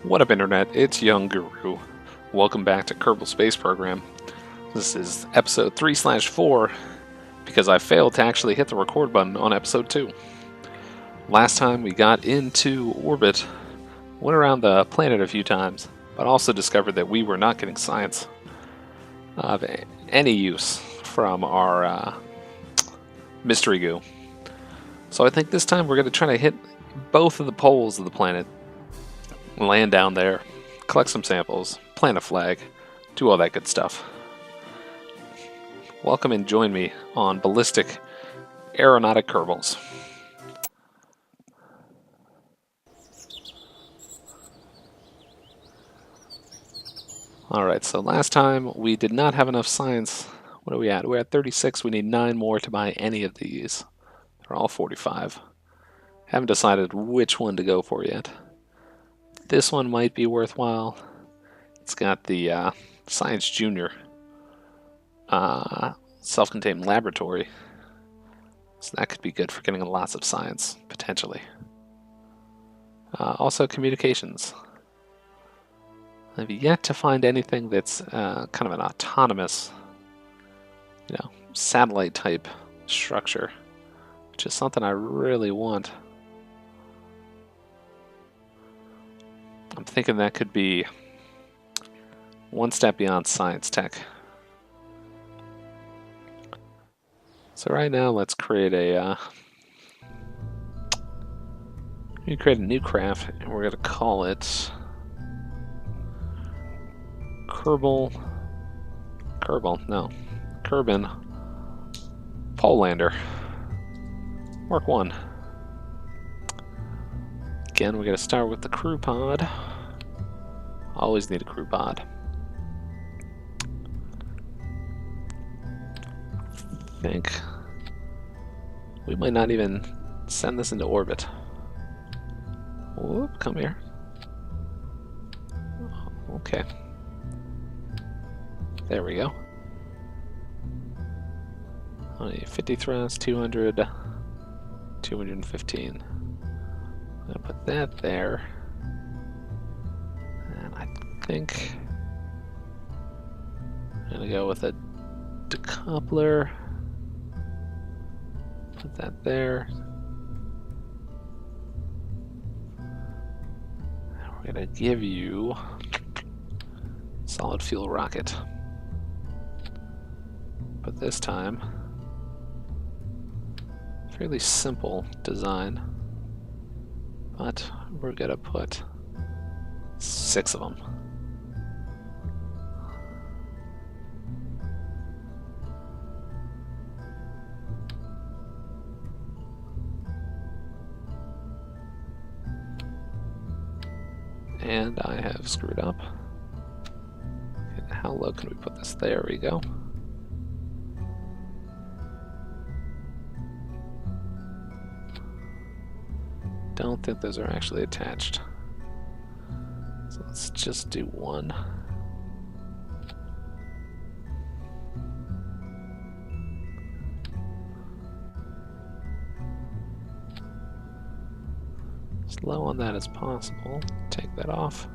What up, Internet? It's Young Guru. Welcome back to Kerbal Space Program. This is episode 3/4 because I failed to actually hit the record button on episode 2. Last time we got into orbit, went around the planet a few times, but also discovered that we were not getting science of any use from our mystery goo. So I think this time we're going to try to hit both of the poles of the planet, land down there, collect some samples, plant a flag, do all that good stuff. Welcome and join me on ballistic aeronautic Kerbals. Alright, so last time we did not have enough science. What are we at? We're at 36. We need 9 more to buy any of these. They're all 45. Haven't decided which one to go for yet. This one might be worthwhile. It's got the Science Junior self-contained laboratory. So that could be good for getting lots of science, potentially. Also communications. I've yet to find anything that's kind of an autonomous, satellite type structure, which is something I really want. I'm thinking that could be one step beyond science tech. So right now, let's create a new craft, and we're gonna call it Kerbal Pole Lander Mark 1. Again, we're going to start with the crew pod. Always need a crew pod. I think we might not even send this into orbit. Whoop, come here. Okay. There we go. 50 thrust, 200, 215. I'm gonna put that there. And I think I'm gonna go with a decoupler. Put that there. And we're gonna give you solid fuel rocket. But this time, fairly simple design, but we're gonna put 6 of them. And I have screwed up. Okay, how low can we put this? There we go. Don't think those are actually attached. So let's just do one. As low on that as possible. Take that off.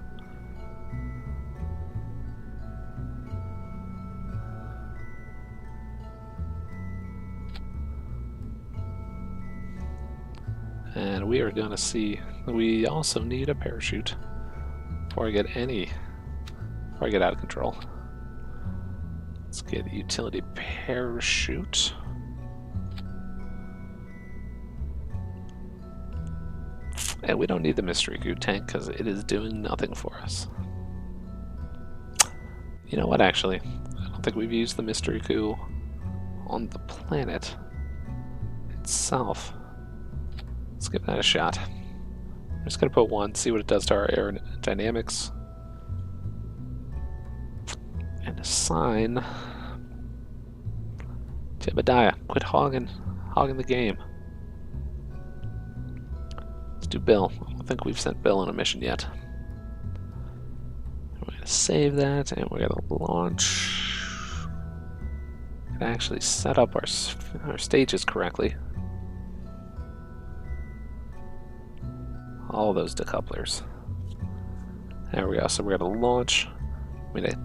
And we are going to see, we also need a parachute before I get out of control. Let's get a utility parachute. And we don't need the mystery goo tank because it is doing nothing for us. You know what, actually? I don't think we've used the mystery goo on the planet itself. Let's give that a shot. I'm just going to put one, see what it does to our aerodynamics. And assign Jebediah. Quit hogging the game. Let's do Bill. I don't think we've sent Bill on a mission yet. We're going to save that, and we're going to launch. We're going to actually set up our stages correctly. All those decouplers. There we go. So we're going to launch. We're going to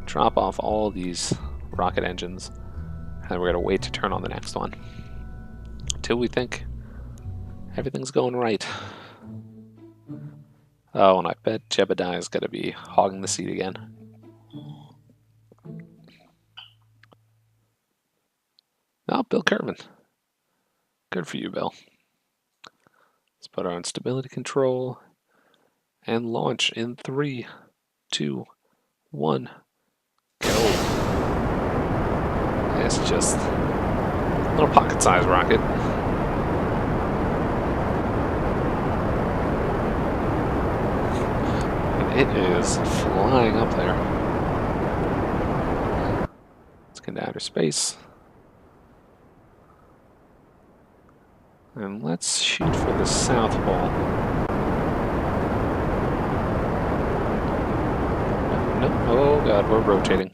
drop off all these rocket engines. And then we're going to wait to turn on the next one. Until we think everything's going right. Oh, and I bet Jebediah's going to be hogging the seat again. Oh, Bill Kerman. Good for you, Bill. Let's put her on stability control and launch in 3, 2, 1, go. It's just a little pocket-sized rocket. And it is flying up there. Let's get into outer space. And let's shoot for the South Pole. No, oh god, we're rotating.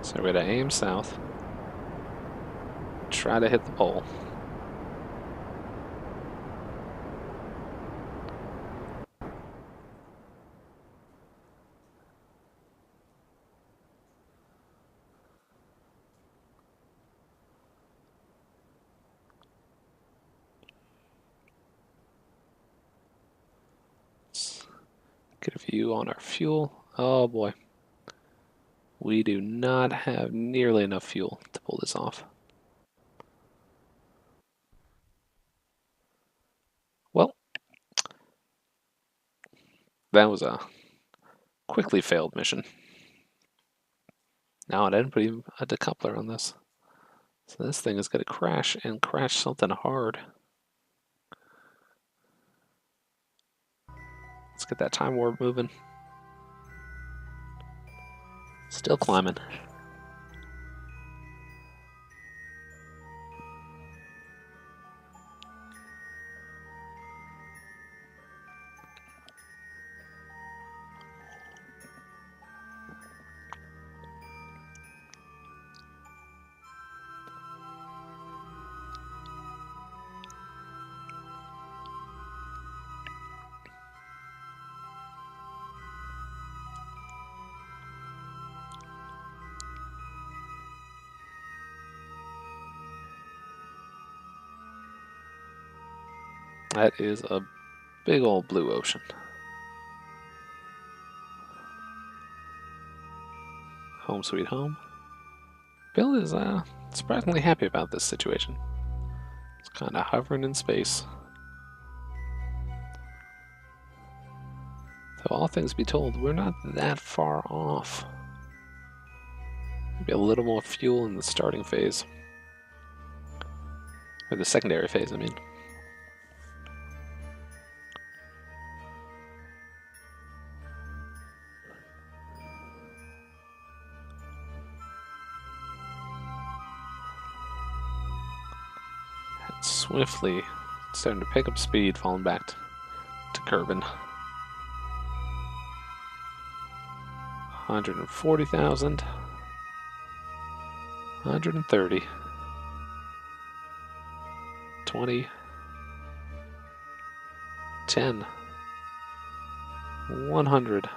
So we're going to aim south. Try to hit the pole. Let's get a view on our fuel. Oh boy. We do not have nearly enough fuel to pull this off. Well, that was a quickly failed mission. Now I didn't put even a decoupler on this. So this thing is going to crash and crash something hard. Let's get that time warp moving. Still climbing. That is a big old blue ocean. Home sweet home. Bill is surprisingly happy about this situation. It's kind of hovering in space. Though all things be told, we're not that far off. Maybe a little more fuel in the starting phase. Or the secondary phase, I mean. Swiftly starting to pick up speed, falling back to Kerbin. 140,000. 130. 20. 10. 100.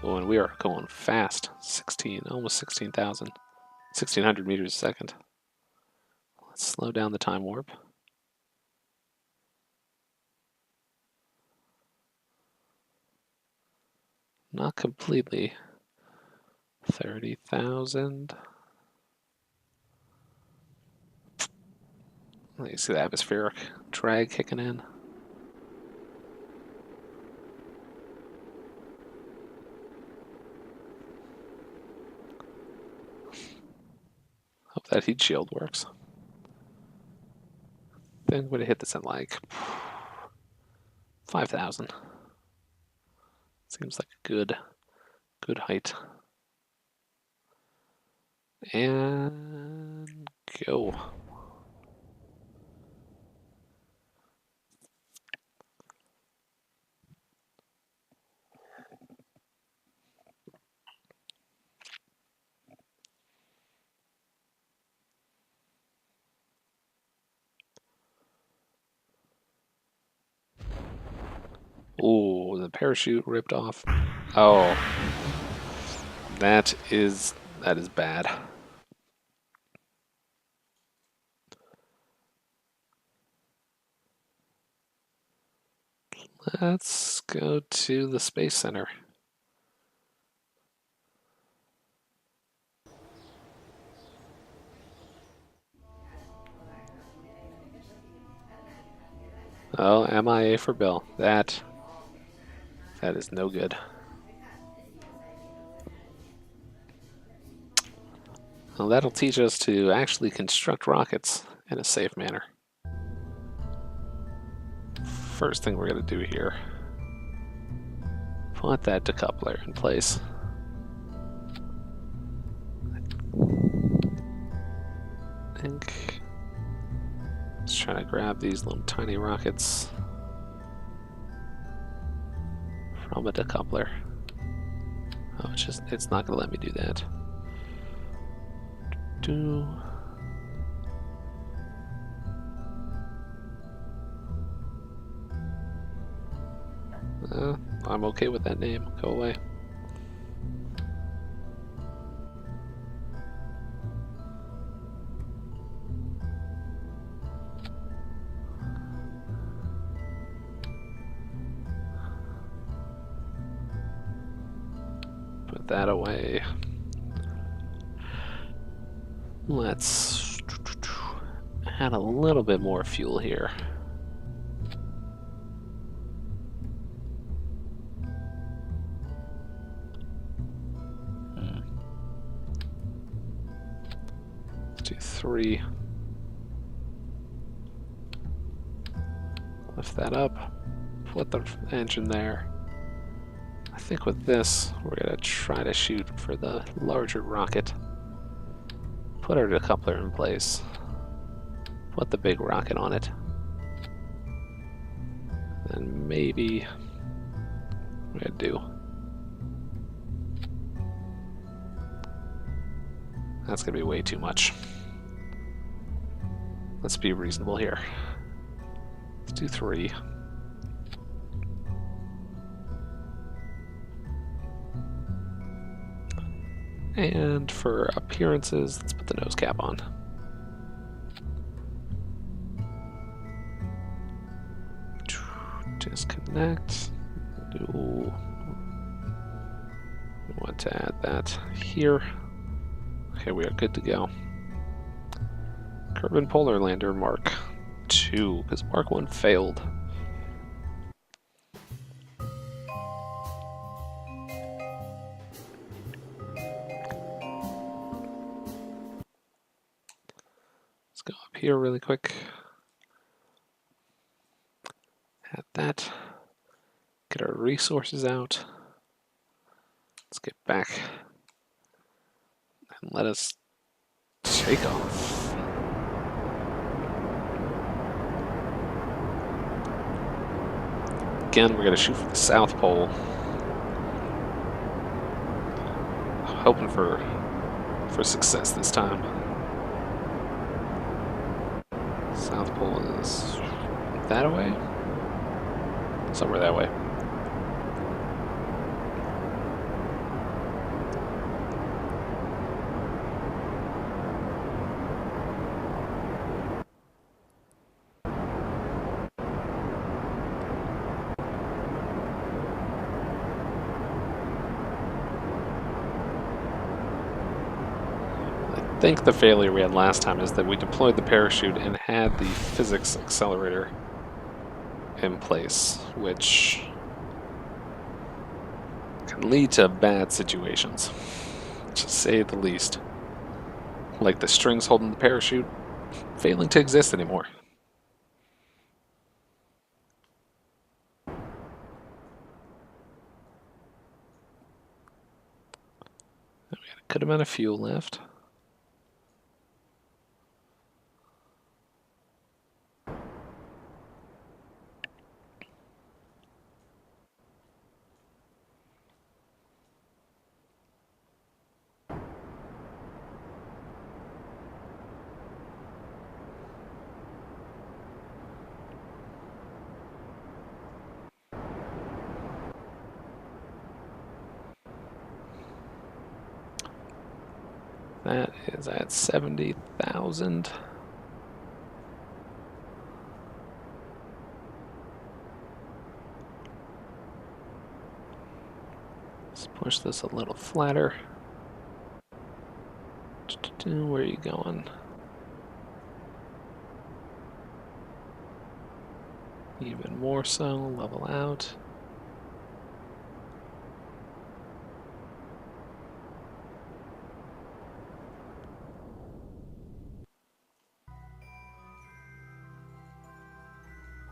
Oh, and we are going fast. 16, almost 16,000. 1,600 meters a second. Let's slow down the time warp. Not completely. 30,000. You see the atmospheric drag kicking in. Hope that heat shield works. Then we're gonna hit this at like 5,000. Seems like a good height. And go. Ooh, the parachute ripped off. Oh, that is bad. Let's go to the Space Center. Oh, MIA for Bill. That is no good. Well, that'll teach us to actually construct rockets in a safe manner. First thing we're going to do here, put that decoupler in place. I think let's try to grab these little tiny rockets from a decoupler. Oh, it's not going to let me do that. I'm okay with that name. Go away. Put that away. Let's add a little bit more fuel here. Let's do 3. Lift that up. Put the engine there. I think with this, we're going to try to shoot for the larger rocket. Put our decoupler in place. Put the big rocket on it. And maybe we're going to do. That's going to be way too much. Let's be reasonable here. Let's do 3. And for appearances, let's put the nose cap on. Disconnect. We want to add that here. Okay, we are good to go. Kerbal Polar Lander Mark 2, because Mark 1 failed. Let's go up here really quick. Add that. Get our resources out. Let's get back. And let us take off. Again, we're going to shoot for the South Pole. Hoping for success this time. South Pole is that way? Somewhere that way. I think the failure we had last time is that we deployed the parachute and had the physics accelerator in place, which can lead to bad situations, to say the least. Like the strings holding the parachute failing to exist anymore. We had a good amount of fuel left. That is at 70,000. Let's push this a little flatter. Where are you going? Even more so, level out.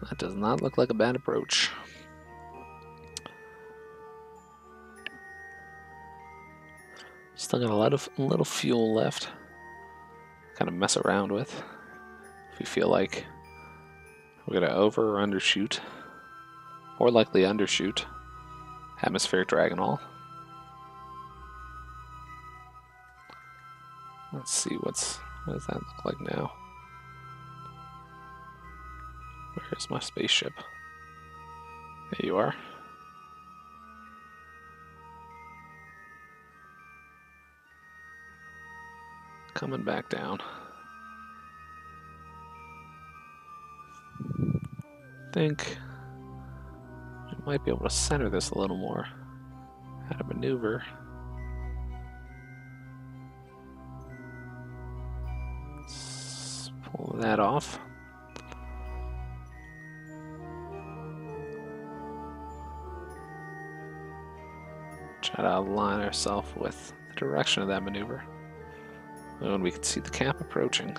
That does not look like a bad approach. Still got a lot of little fuel left. Kind of mess around with. If we feel like we're gonna over or undershoot, or likely undershoot atmospheric drag and all. Let's see what does that look like now? Where's my spaceship? There you are. Coming back down. I think we might be able to center this a little more. How to maneuver. Let's pull that off. Try to align ourselves with the direction of that maneuver. And we can see the cap approaching.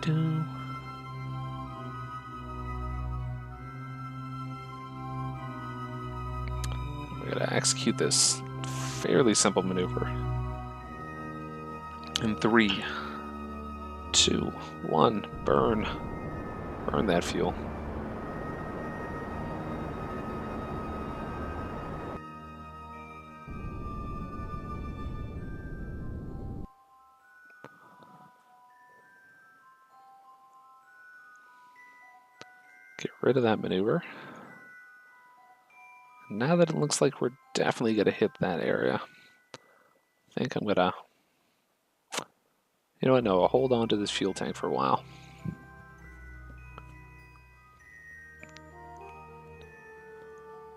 We're gonna execute this fairly simple maneuver. In 3, 2, 1, burn. Burn that fuel. Get rid of that maneuver. Now that it looks like we're definitely going to hit that area, I think I'm going to, you know what, no, I'll hold on to this fuel tank for a while.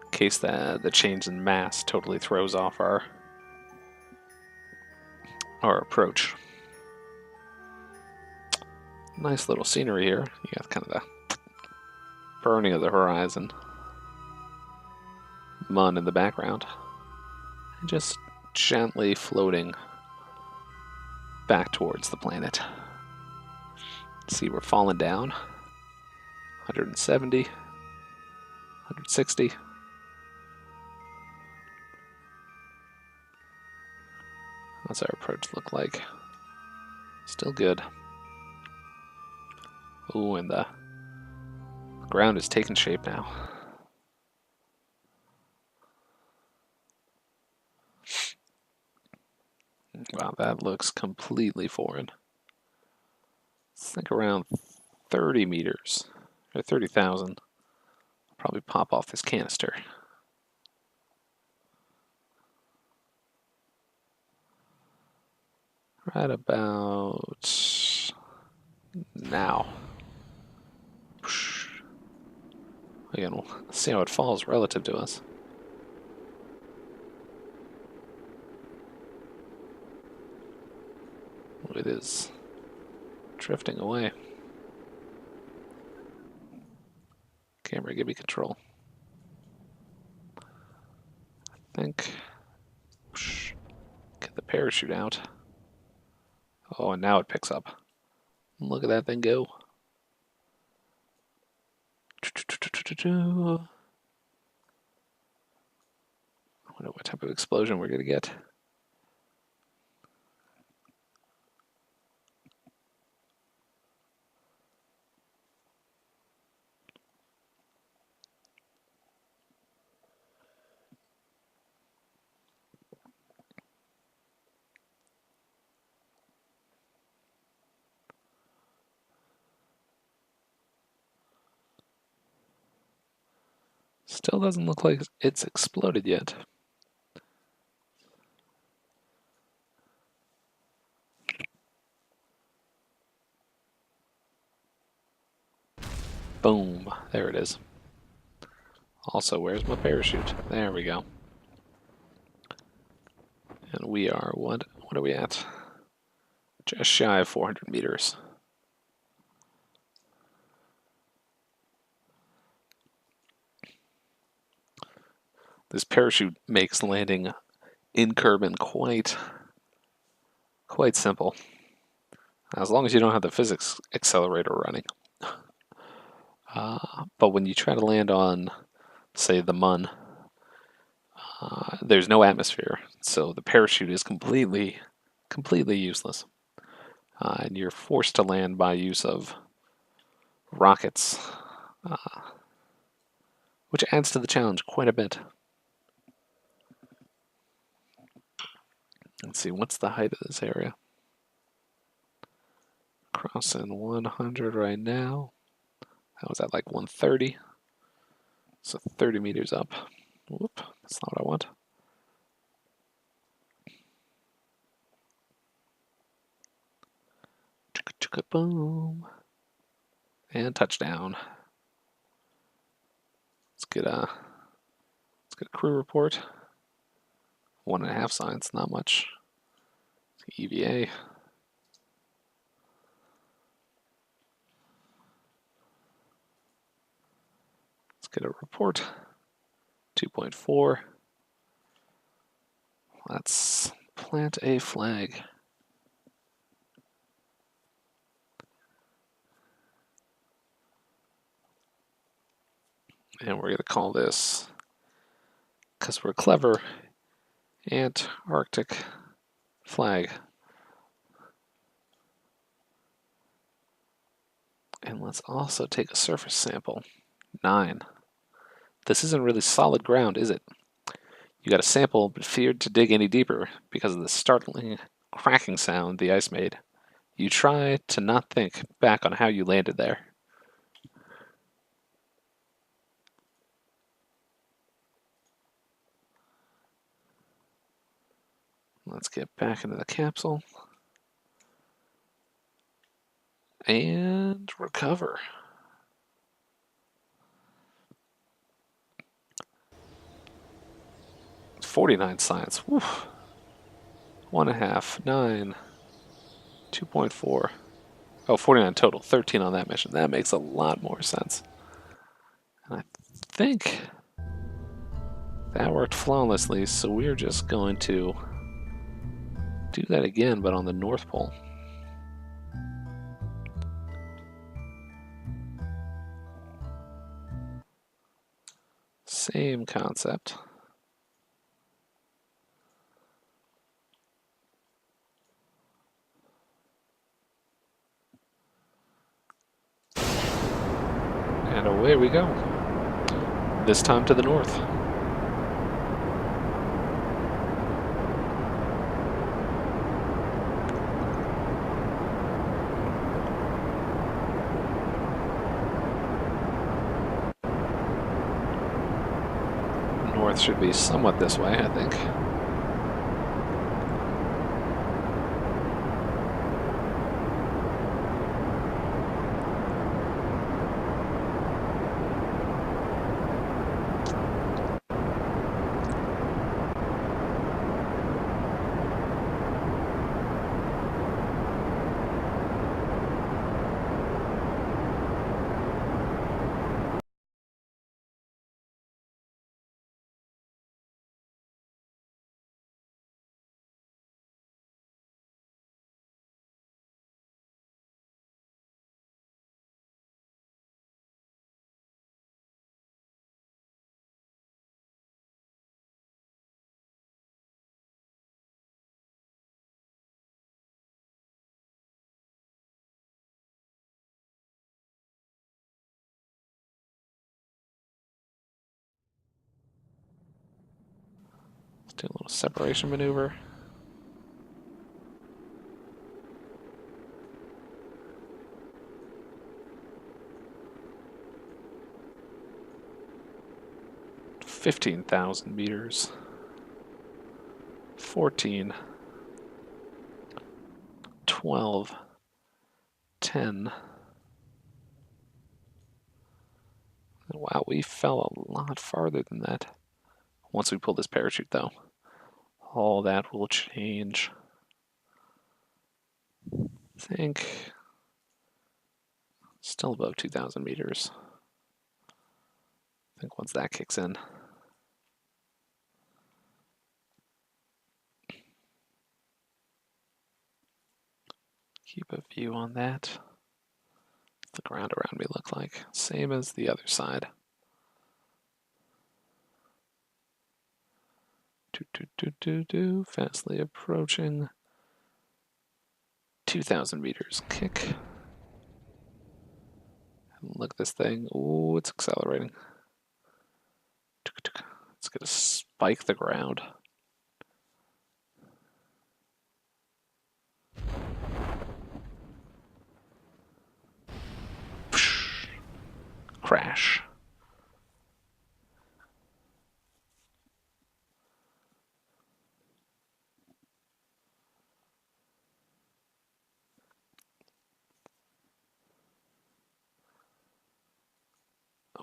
In case the change in mass totally throws off our approach. Nice little scenery here. You got kind of the burning of the horizon. Mun in the background. And just gently floating back towards the planet. See, we're falling down. 170. 160. What's our approach look like? Still good. Ooh, and the ground is taking shape now. Wow, that looks completely foreign. Let's think around 30 meters, or 30,000. Probably pop off this canister. Right about now. Again, we'll see how it falls relative to us. It is drifting away. Camera, give me control. I think. Get the parachute out. Oh, and now it picks up. Look at that thing go. I wonder what type of explosion we're going to get. Still doesn't look like it's exploded yet. Boom. There it is. Also, where's my parachute? There we go. And we are, what are we at? Just shy of 400 meters. This parachute makes landing in Kerbin quite simple. As long as you don't have the physics accelerator running. But when you try to land on, say, the Mun, there's no atmosphere, so the parachute is completely useless. And you're forced to land by use of rockets, which adds to the challenge quite a bit. Let's see, what's the height of this area? Crossing 100 right now. That was at like 130. So 30 meters up. Whoop, that's not what I want. Boom. And touchdown. Let's get a crew report. 1.5 signs, not much. EVA. Let's get a report. 2.4. Let's plant a flag. And we're going to call this, because we're clever, Antarctic flag. And let's also take a surface sample. 9. This isn't really solid ground, is it? You got a sample, but feared to dig any deeper because of the startling cracking sound the ice made. You try to not think back on how you landed there. Let's get back into the capsule. And recover. It's 49 science. Whew. 1.5, 9, 2.4. Oh, 49 total. 13 on that mission. That makes a lot more sense. And I think that worked flawlessly, so we're just going to do that again, but on the North Pole. Same concept. And away we go. This time to the north. North should be somewhat this way, I think. Let's do a little separation maneuver. 15,000 meters. 14. 12. 10. Wow, we fell a lot farther than that. Once we pull this parachute, though, all that will change. I think still above 2,000 meters. I think once that kicks in. Keep a view on that. What's the ground around me look like? Same as the other side. Fastly approaching. 2,000 meters. Kick. Look at this thing. Ooh, it's accelerating. It's going to spike the ground. Crash.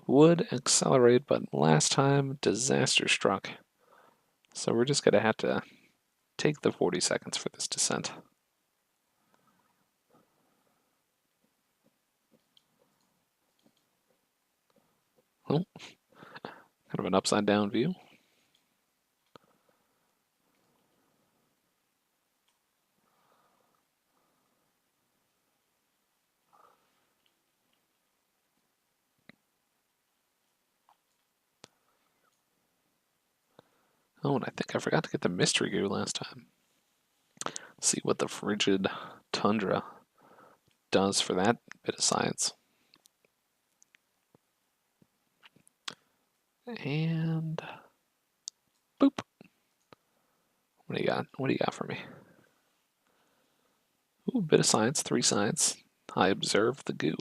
Would accelerate, but last time disaster struck. So we're just going to have to take the 40 seconds for this descent. Oh, kind of an upside down view. Oh, and I think I forgot to get the mystery goo last time. See what the frigid tundra does for that bit of science. And boop. What do you got? What do you got for me? Ooh, bit of science, 3 science. I observed the goo.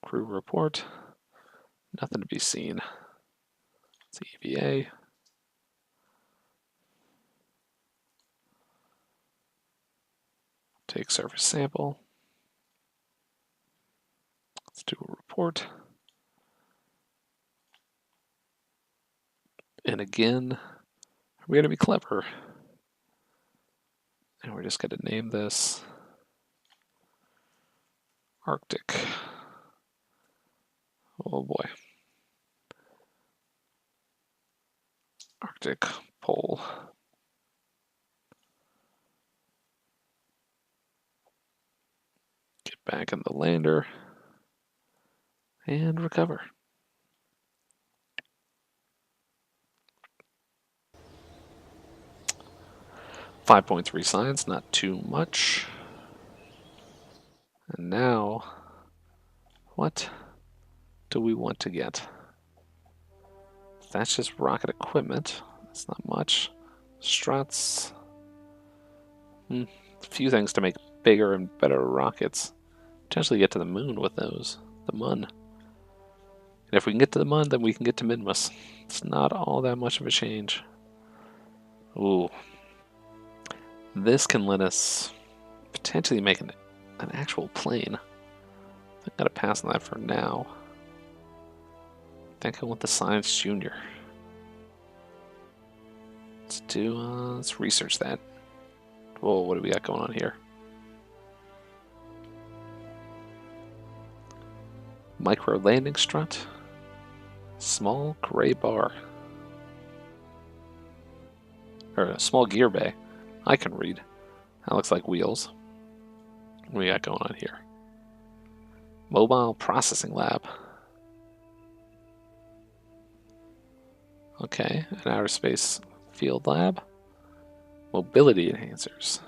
Crew report. Nothing to be seen. It's EVA. Take surface sample. Let's do a report. And again, we're going to be clever. And we're just going to name this Arctic. Oh boy. Arctic pole. Get back in the lander and recover. .3 science, not too much. And now, what do we want to get? That's just rocket equipment. That's not much. Struts. A few things to make bigger and better rockets. Potentially get to the moon with those. The Mun. And if we can get to the Mun, then we can get to Minmus. It's not all that much of a change. Ooh. This can let us potentially make an actual plane. I gotta pass on that for now. I think I want the Science Junior. Let's research that. Whoa, what do we got going on here? Micro landing strut. Small gray bar. Or a small gear bay. I can read. That looks like wheels. What do we got going on here? Mobile processing lab. Okay, an outer space field lab. Mobility enhancers.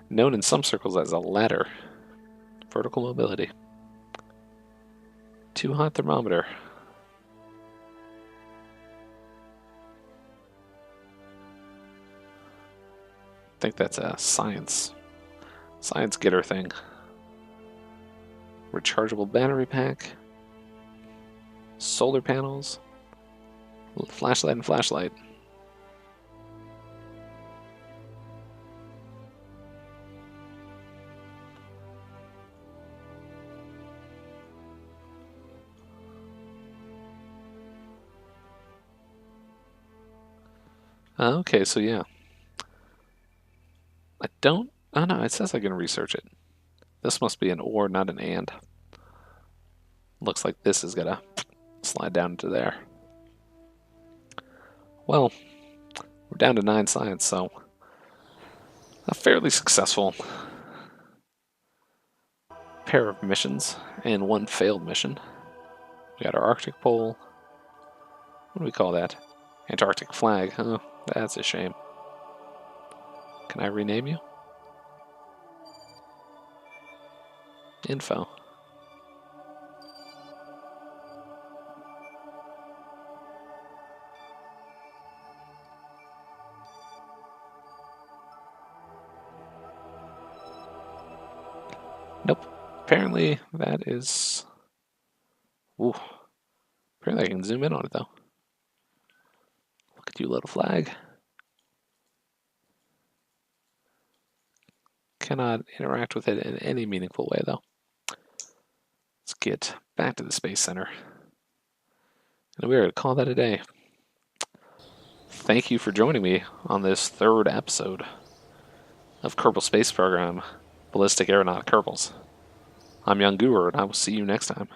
Known in some circles as a ladder. Vertical mobility. Too hot thermometer. I think that's a science getter thing. Rechargeable battery pack. Solar panels. Flashlight and flashlight. Okay, so yeah. I don't... Oh no, it says I can research it. This must be an or, not an and. Looks like this is gonna slide down into there. Well, we're down to 9 science, so a fairly successful pair of missions and 1 failed mission. We got our Arctic pole. What do we call that? Antarctic flag. Oh, that's a shame. Can I rename you? Info. Nope. Apparently that is... Ooh. Apparently I can zoom in on it though. Look at you, little flag. Cannot interact with it in any meaningful way though. Let's get back to the Space Center. And we're going to call that a day. Thank you for joining me on this 3rd episode of Kerbal Space Program, Ballistic Aeronautic Kerbals. I'm Young Guru, and I will see you next time.